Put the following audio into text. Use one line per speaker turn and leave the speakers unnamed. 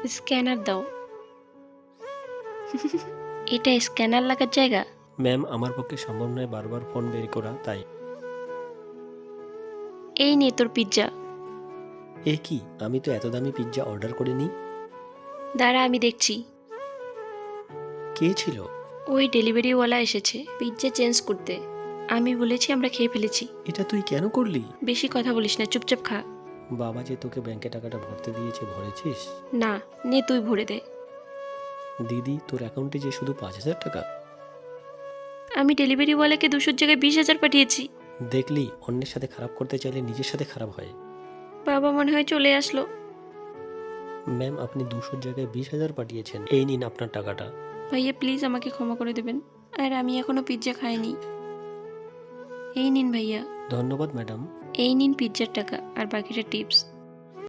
Scanner দাও। এটা scanner লাগার জায়গা?
ম্যাম, আমার পক্ষে সম্ভব নয় বারবার ফোন বের করা, তাই।
এই নে তোর পিৎজা।
এ কি, আমি তো এত দামি পিৎজা অর্ডার করিনি।
দাঁড়া আমি দেখছি।
কে ছিল?
ওই ডেলিভারিওয়ালা এসেছে পিৎজা চেঞ্জ করতে। আমি বলেছি আমরা খেয়ে ফেলেছি।
এটা তুই কেন করলি?
বেশি কথা বলিস না, চুপচাপ খা।
বাবা যে তোকে ব্যাংকে টাকাটা ভরতে দিয়েছে, ভরেছিস?
না, নে তুই ভরে দে।
দিদি, তোর অ্যাকাউন্টে যে শুধু 5,000 টাকা?
আমি ডেলিভারিওয়ালাকে 200 জায়গায় 20,000 পাঠিয়েছি।
দেখলি, অন্যের সাথে খারাপ করতে চাইলে নিজের সাথে খারাপ হয়।
বাবা মনে হয় চলে আসলো।
ম্যাম, আপনি 200 জায়গায় 20,000 পাঠিয়েছেন। এই নিন আপনার টাকাটা।
ভাইয়া প্লিজ আমাকে ক্ষমা করে দেবেন। আর আমি এখনো পিৎজা খাইনি। এই নিন ভাইয়া।
ধন্যবাদ ম্যাডাম।
এই নিন পিৎজার টাকা আর বাকিটা টিপস।